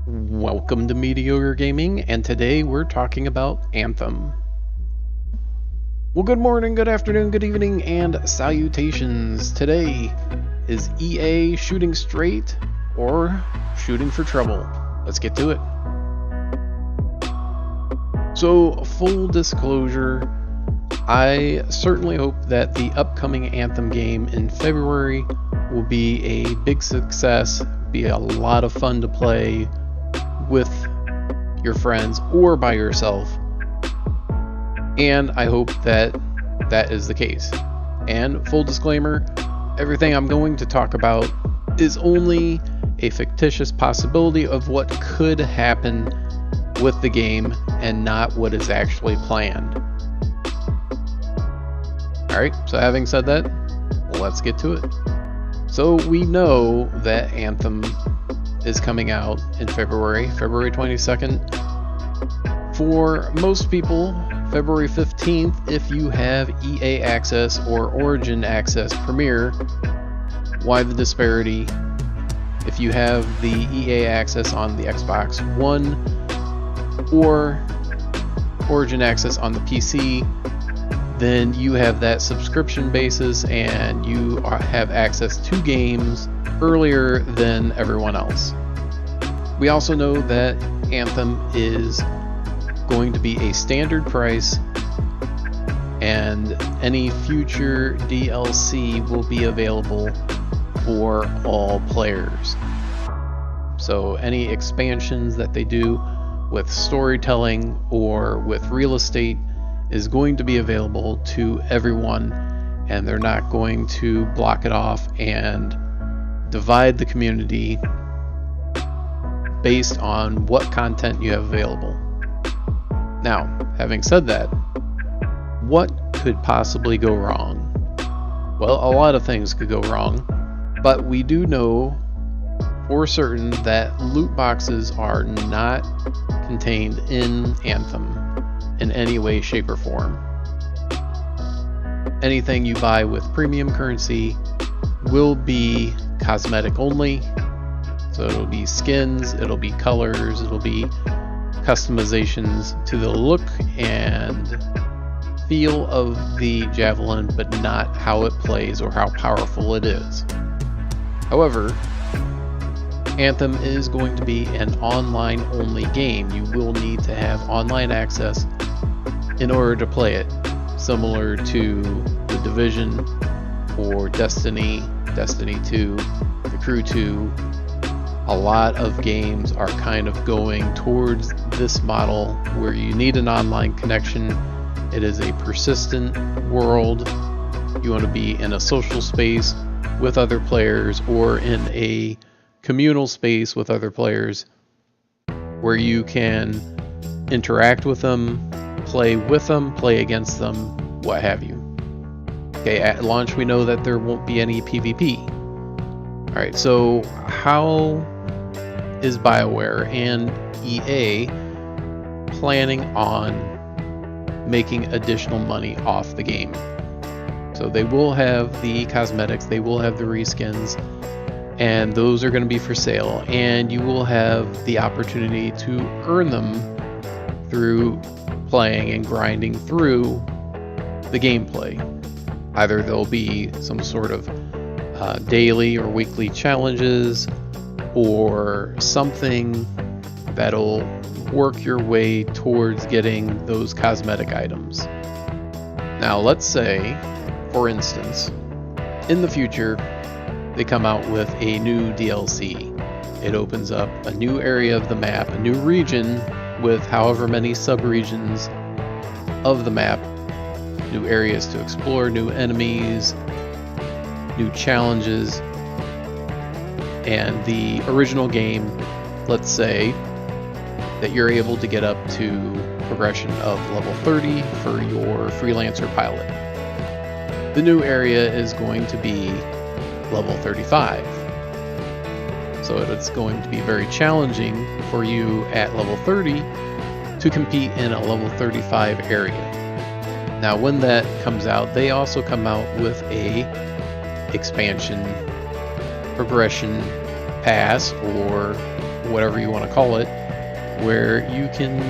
Welcome to Mediocre Gaming, and today we're talking about Anthem. Well, good morning, good afternoon, good evening, and salutations. Today is EA shooting straight or shooting for trouble. Let's get to it. So, full disclosure, I certainly hope that the upcoming Anthem game in February will be a big success, be a lot of fun to play with your friends or by yourself, and I hope that that is the case. And full disclaimer, everything I'm going to talk about is only a fictitious possibility of what could happen with the game and not what is actually planned. Alright, so having said that, let's get to it. So we know that Anthem is coming out in February 22nd. For most people, February 15th if you have EA Access or Origin Access Premier. Why the disparity? If you have the EA Access on the Xbox One or Origin Access on the PC, then you have that subscription basis and you have access to games earlier than everyone else. We also know that Anthem is going to be a standard price, and any future DLC will be available for all players. So any expansions that they do with storytelling or with real estate is going to be available to everyone, and they're not going to block it off and divide the community based on what content you have available. Now, having said that, what could possibly go wrong? Well, a lot of things could go wrong, but we do know for certain that loot boxes are not contained in Anthem in any way, shape, or form. Anything you buy with premium currency will be cosmetic only. So it'll be skins, it'll be colors, it'll be customizations to the look and feel of the Javelin, but not how it plays or how powerful it is. However, Anthem is going to be an online only game. You will need to have online access in order to play it, similar to The Division or Destiny, Destiny 2, The Crew 2. A lot of games are kind of going towards this model where you need an online connection. It is a persistent world. You want to be in a social space with other players or in a communal space with other players where you can interact with them, play with them, play against them, what have you. Okay, at launch we know that there won't be any PvP. Alright, so how is BioWare and EA planning on making additional money off the game? So they will have the cosmetics, they will have the reskins, and those are going to be for sale, and you will have the opportunity to earn them through playing and grinding through the gameplay. Either there'll be some sort of daily or weekly challenges or something that'll work your way towards getting those cosmetic items. Now let's say, for instance, in the future they come out with a new DLC. It opens up a new area of the map, a new region with however many sub-regions of the map, new areas to explore, new enemies, new challenges. And the original game, let's say that you're able to get up to progression of level 30 for your freelancer pilot. The new area is going to be level 35. So it's going to be very challenging for you at level 30 to compete in a level 35 area. Now when that comes out, they also come out with a expansion progression pass or whatever you want to call it, where you can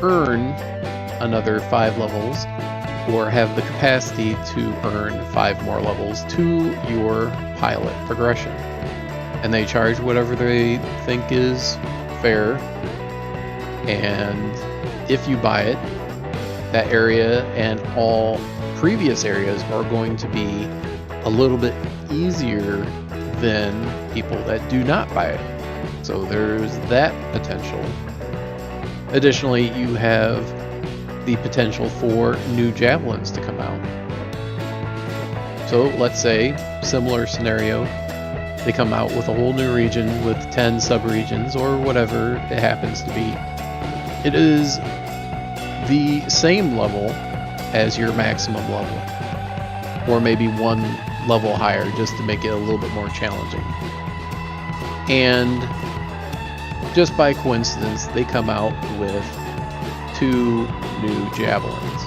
earn another 5 levels or have the capacity to earn 5 more levels to your pilot progression. And they charge whatever they think is fair, and if you buy it, that area and all previous areas are going to be a little bit easier than people that do not buy it. So there's that potential. Additionally, you have the potential for new javelins to come out. So let's say, similar scenario, they come out with a whole new region with 10 subregions or whatever it happens to be. It is the same level as your maximum level, or maybe 1 level higher just to make it a little bit more challenging. And just by coincidence, they come out with 2 new javelins.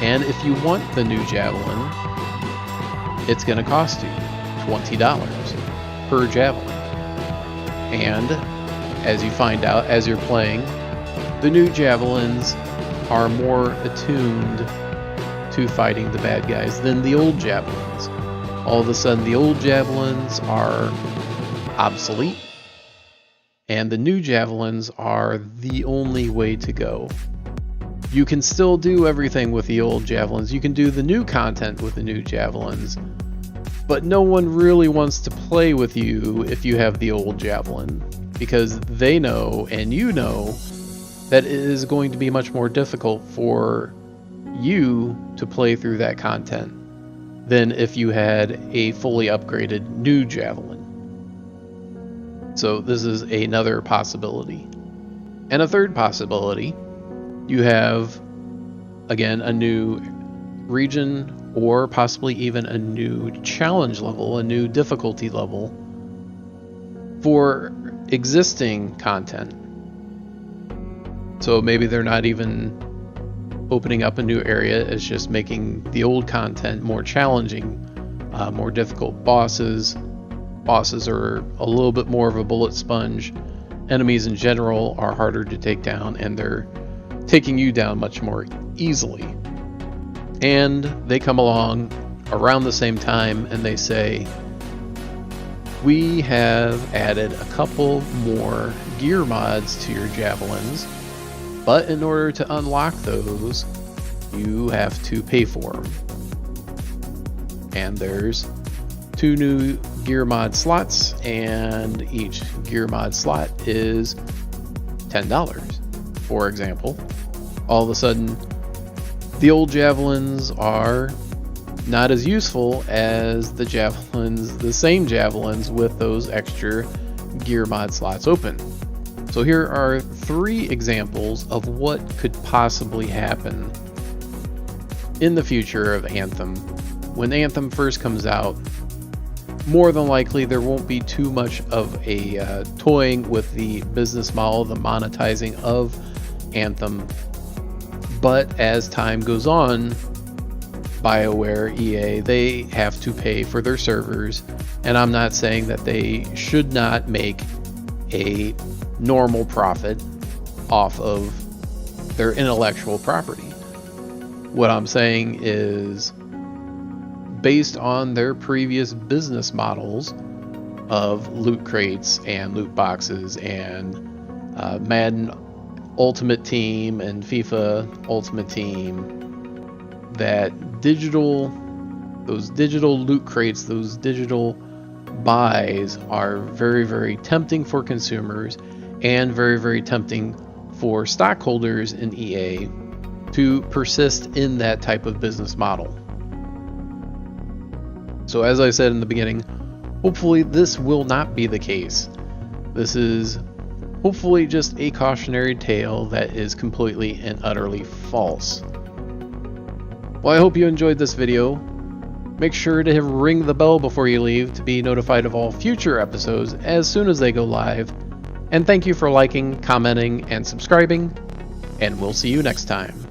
And if you want the new javelin, it's going to cost you $20 per javelin. And as you find out as you're playing, the new javelins are more attuned to fighting the bad guys than the old javelins. All of a sudden, the old javelins are obsolete, and the new javelins are the only way to go. You can still do everything with the old javelins. You can do the new content with the new javelins, but no one really wants to play with you if you have the old javelin, because they know, and you know, that it is going to be much more difficult for you to play through that content than if you had a fully upgraded new javelin. So this is another possibility. And a third possibility, you have, again, a new region or possibly even a new challenge level, a new difficulty level for existing content. So maybe they're not even opening up a new area, it's just making the old content more challenging, more difficult bosses. Bosses are a little bit more of a bullet sponge. Enemies in general are harder to take down, and they're taking you down much more easily. And they come along around the same time and they say, we have added a couple more gear mods to your javelins, but in order to unlock those, you have to pay for them. And there's 2 new gear mod slots, and each gear mod slot is $10. For example, all of a sudden, the old javelins are not as useful as the javelins, the same javelins with those extra gear mod slots open. So here are 3 examples of what could possibly happen in the future of Anthem. When Anthem first comes out, more than likely there won't be too much of a toying with the business model, the monetizing of Anthem. But as time goes on, BioWare, EA, they have to pay for their servers, and I'm not saying that they should not make a normal profit off of their intellectual property. What I'm saying is, based on their previous business models of loot crates and loot boxes and Madden Ultimate Team and FIFA Ultimate Team, that those digital loot crates, those digital buys are very, very tempting for consumers and very, very tempting for stockholders in EA to persist in that type of business model. So as I said in the beginning, hopefully this will not be the case. This is hopefully just a cautionary tale that is completely and utterly false. Well, I hope you enjoyed this video. Make sure to ring the bell before you leave to be notified of all future episodes as soon as they go live. And thank you for liking, commenting, and subscribing, and we'll see you next time.